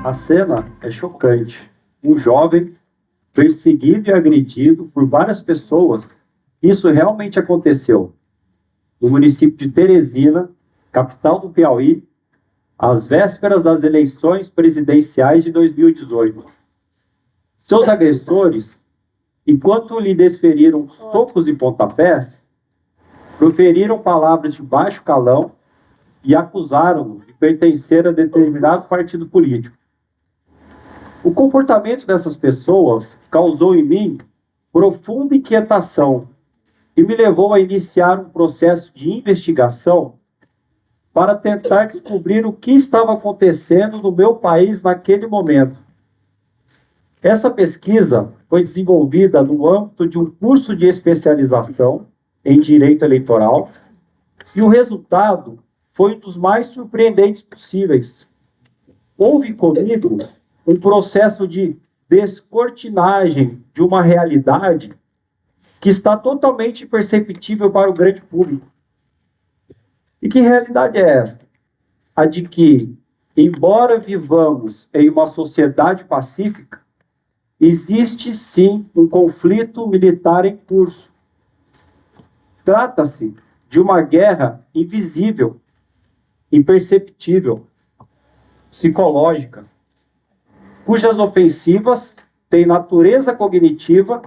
A cena é chocante. Um jovem perseguido e agredido por várias pessoas. Isso realmente aconteceu no município de Teresina, capital do Piauí, às vésperas das eleições presidenciais de 2018. Seus agressores, enquanto lhe desferiram socos e pontapés, proferiram palavras de baixo calão e acusaram-no de pertencer a determinado partido político. O comportamento dessas pessoas causou em mim profunda inquietação e me levou a iniciar um processo de investigação para tentar descobrir o que estava acontecendo no meu país naquele momento. Essa pesquisa foi desenvolvida no âmbito de um curso de especialização em direito eleitoral e o resultado foi um dos mais surpreendentes possíveis. Houve comigo um processo de descortinagem de uma realidade que está totalmente imperceptível para o grande público. E que realidade é esta? A de que, embora vivamos em uma sociedade pacífica, existe sim um conflito militar em curso. Trata-se de uma guerra invisível, imperceptível, psicológica, cujas ofensivas têm natureza cognitiva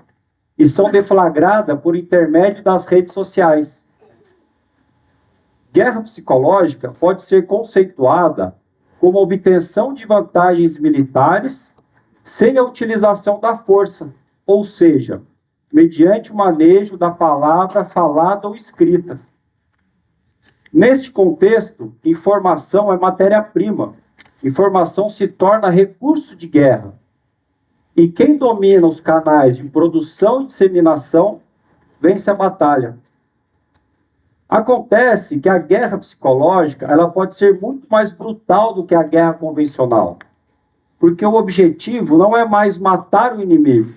e são deflagradas por intermédio das redes sociais. Guerra psicológica pode ser conceituada como a obtenção de vantagens militares sem a utilização da força, ou seja, mediante o manejo da palavra falada ou escrita. Neste contexto, informação é matéria-prima. Informação se torna recurso de guerra. E quem domina os canais de produção e disseminação vence a batalha. Acontece que a guerra psicológica ela pode ser muito mais brutal do que a guerra convencional. Porque o objetivo não é mais matar o inimigo,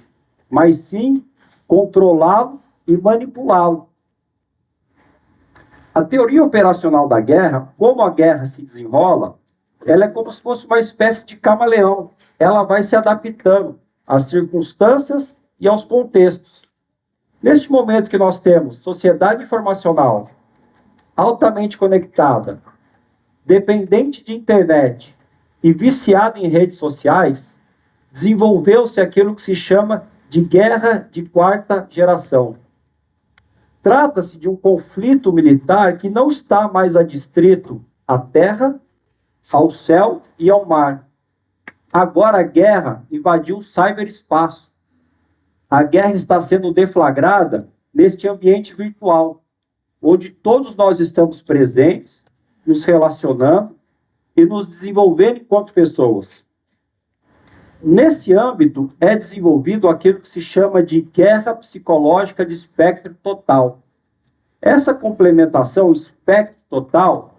mas sim controlá-lo e manipulá-lo. A teoria operacional da guerra, como a guerra se desenrola, ela é como se fosse uma espécie de camaleão. Ela vai se adaptando às circunstâncias e aos contextos. Neste momento que nós temos sociedade informacional altamente conectada, dependente de internet e viciada em redes sociais, desenvolveu-se aquilo que se chama de guerra de quarta geração. Trata-se de um conflito militar que não está mais adstrito à terra, ao céu e ao mar. Agora a guerra invadiu o ciberespaço. A guerra está sendo deflagrada neste ambiente virtual, onde todos nós estamos presentes, nos relacionando e nos desenvolvendo enquanto pessoas. Nesse âmbito é desenvolvido aquilo que se chama de guerra psicológica de espectro total. Essa complementação espectro total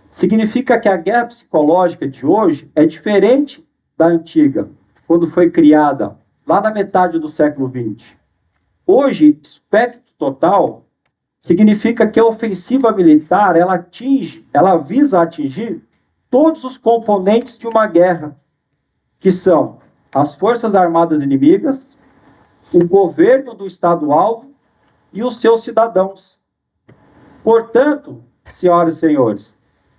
significa que a guerra psicológica de hoje é diferente da antiga, quando foi criada lá na metade do século XX. Hoje, espectro total significa que a ofensiva militar ela visa atingir todos os componentes de uma guerra, que são as forças armadas inimigas, o governo do Estado-alvo e os seus cidadãos. Portanto, senhoras e senhores,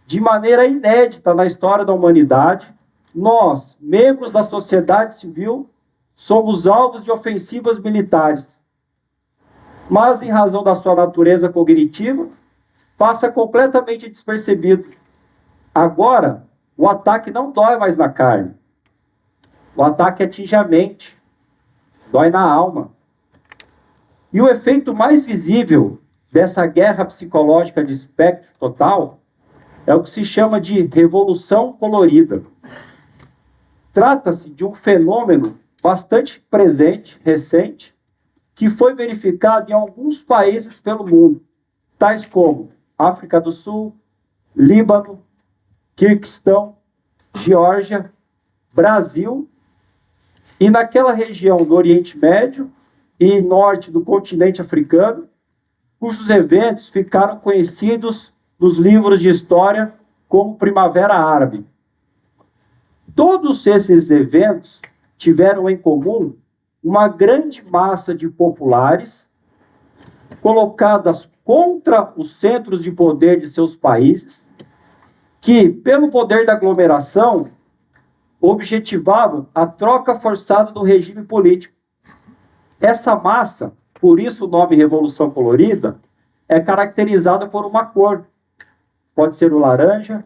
de maneira inédita na história da humanidade, nós, membros da sociedade civil, somos alvos de ofensivas militares. Mas, em razão da sua natureza cognitiva, passa completamente despercebido. Agora, o ataque não dói mais na carne. O ataque atinge a mente, dói na alma. E o efeito mais visível dessa guerra psicológica de espectro total é o que se chama de revolução colorida. Trata-se de um fenômeno bastante presente, recente, que foi verificado em alguns países pelo mundo, tais como África do Sul, Líbano, Quirguistão, Geórgia, Brasil, e naquela região do Oriente Médio e norte do continente africano, cujos eventos ficaram conhecidos nos livros de história como Primavera Árabe. todos esses eventos tiveram em comum uma grande massa de populares colocadas contra os centros de poder de seus países, que, pelo poder da aglomeração, objetivavam a troca forçada do regime político. Essa massa, por isso o nome Revolução Colorida, é caracterizada por uma cor. Pode ser o laranja,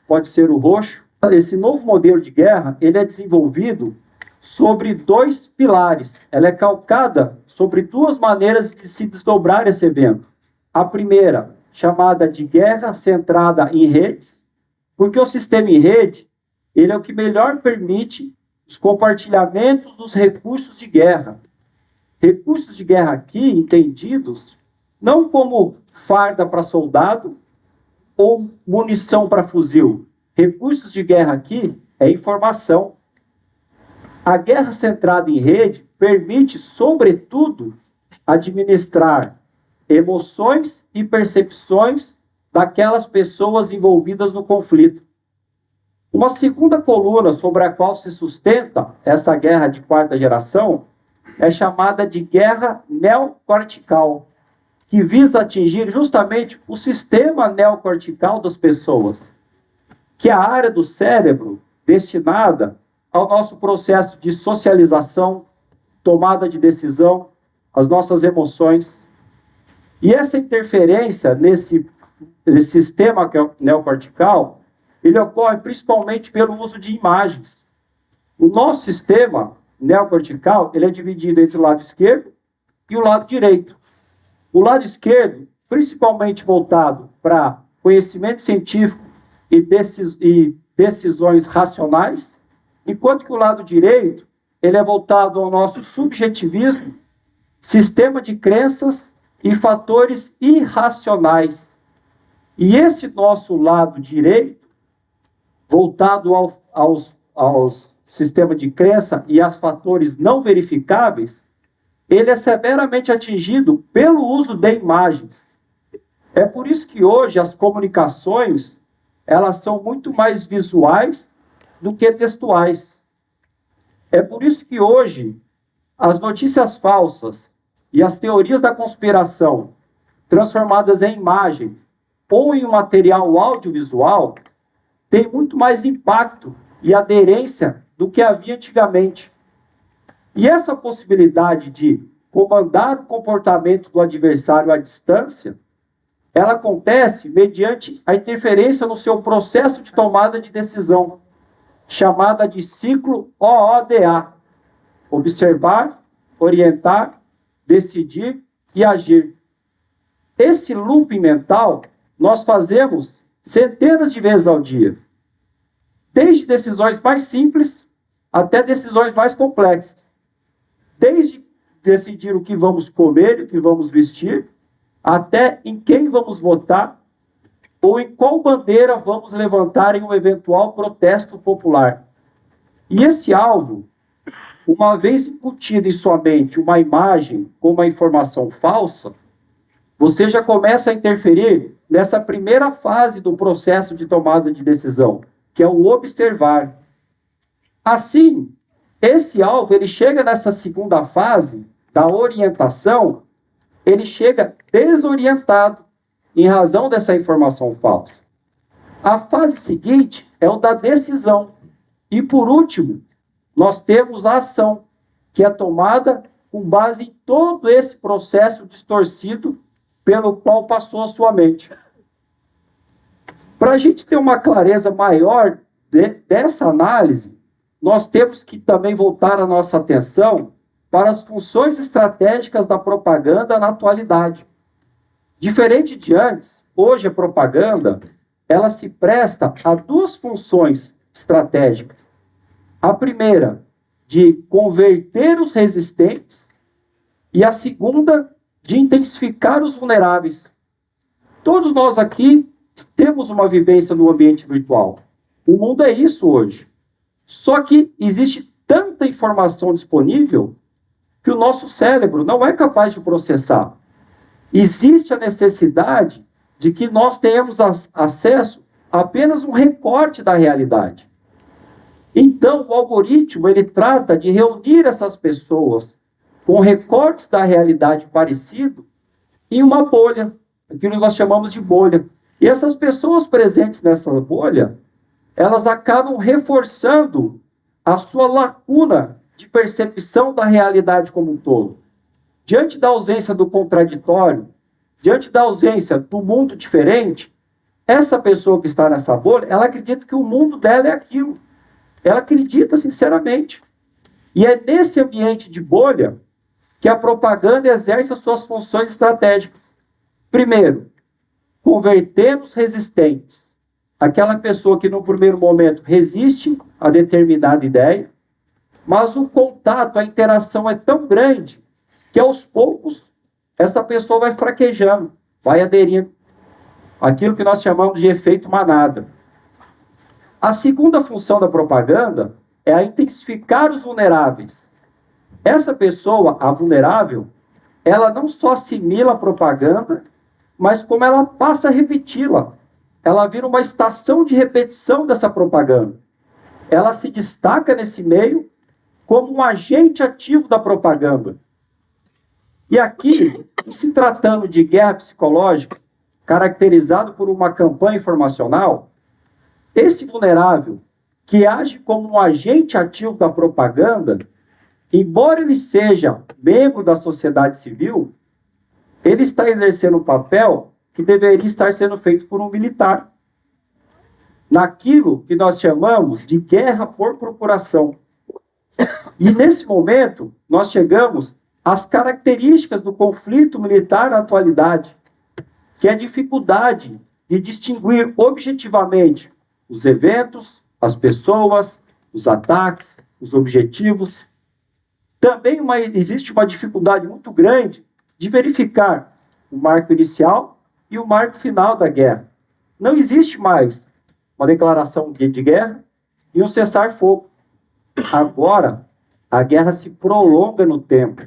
pode ser o roxo. Esse novo modelo de guerra, ele é desenvolvido sobre dois pilares. Ela é calcada sobre duas maneiras de se desdobrar esse evento. A primeira, chamada de guerra centrada em redes, porque o sistema em rede, ele é o que melhor permite os compartilhamentos dos recursos de guerra. Recursos de guerra aqui, entendidos, não como farda para soldado ou munição para fuzil. Recursos de guerra aqui é informação. A guerra centrada em rede permite, sobretudo, administrar emoções e percepções daquelas pessoas envolvidas no conflito. Uma segunda coluna sobre a qual se sustenta essa guerra de quarta geração é chamada de guerra neocortical, que visa atingir justamente o sistema neocortical das pessoas, que é a área do cérebro destinada ao nosso processo de socialização, tomada de decisão, as nossas emoções. E essa interferência nesse sistema neocortical, ele ocorre principalmente pelo uso de imagens. O nosso sistema neocortical, ele é dividido entre o lado esquerdo e o lado direito. O lado esquerdo, principalmente voltado para conhecimento científico e decisões racionais, enquanto que o lado direito, ele é voltado ao nosso subjetivismo, sistema de crenças e fatores irracionais. E esse nosso lado direito, voltado aos sistemas de crença e aos fatores não verificáveis, ele é severamente atingido pelo uso de imagens. É por isso que hoje as comunicações, elas são muito mais visuais do que textuais. É por isso que hoje as notícias falsas e as teorias da conspiração, transformadas em imagem ou em um material audiovisual, têm muito mais impacto e aderência do que havia antigamente. E essa possibilidade de comandar o comportamento do adversário à distância, ela acontece mediante a interferência no seu processo de tomada de decisão, chamada de ciclo OODA: observar, orientar, decidir e agir. Esse looping mental nós fazemos centenas de vezes ao dia, desde decisões mais simples até decisões mais complexas. Desde decidir o que vamos comer e o que vamos vestir, até em quem vamos votar, ou em qual bandeira vamos levantar em um eventual protesto popular. E esse alvo, uma vez incutido em sua mente uma imagem com uma informação falsa, você já começa a interferir nessa primeira fase do processo de tomada de decisão, que é o observar. Assim, esse alvo, ele chega nessa segunda fase da orientação, ele chega desorientado em razão dessa informação falsa. A fase seguinte é o da decisão. E, por último, nós temos a ação, que é tomada com base em todo esse processo distorcido pelo qual passou a sua mente. Para a gente ter uma clareza maior dessa análise, nós temos que também voltar a nossa atenção para as funções estratégicas da propaganda na atualidade. Diferente de antes, hoje a propaganda, ela se presta a duas funções estratégicas. A primeira, de converter os resistentes, e a segunda, de intensificar os vulneráveis. Todos nós aqui temos uma vivência no ambiente virtual. O mundo é isso hoje. Só que existe tanta informação disponível que o nosso cérebro não é capaz de processar. Existe a necessidade de que nós tenhamos acesso a apenas um recorte da realidade. Então, o algoritmo, ele trata de reunir essas pessoas com recortes da realidade parecido em uma bolha, aquilo que nós chamamos de bolha. E essas pessoas presentes nessa bolha, elas acabam reforçando a sua lacuna de percepção da realidade como um todo. Diante da ausência do contraditório, diante da ausência do mundo diferente, essa pessoa que está nessa bolha, ela acredita que o mundo dela é aquilo. Ela acredita sinceramente. E é nesse ambiente de bolha que a propaganda exerce as suas funções estratégicas. Primeiro, converter os resistentes. Aquela pessoa que no primeiro momento resiste a determinada ideia, mas o contato, a interação é tão grande que aos poucos essa pessoa vai fraquejando, vai aderindo. Aquilo que nós chamamos de efeito manada. A segunda função da propaganda é a intensificar os vulneráveis. Essa pessoa, a vulnerável, ela não só assimila a propaganda, mas como ela passa a repeti-la. Ela vira uma estação de repetição dessa propaganda. Ela se destaca nesse meio como um agente ativo da propaganda. E aqui, se tratando de guerra psicológica, caracterizado por uma campanha informacional, esse vulnerável, que age como um agente ativo da propaganda, embora ele seja membro da sociedade civil, ele está exercendo um papel que deveria estar sendo feito por um militar. Naquilo que nós chamamos de guerra por procuração. E nesse momento, nós chegamos às características do conflito militar na atualidade, que é a dificuldade de distinguir objetivamente os eventos, as pessoas, os ataques, os objetivos. Também existe uma dificuldade muito grande de verificar o marco inicial e o marco final da guerra. Não existe mais uma declaração de guerra e um cessar-fogo. Agora, a guerra se prolonga no tempo.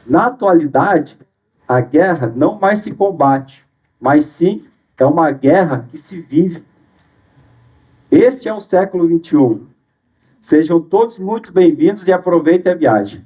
Na atualidade, a guerra não mais se combate, mas sim é uma guerra que se vive. Este é o século XXI. Sejam todos muito bem-vindos e aproveitem a viagem.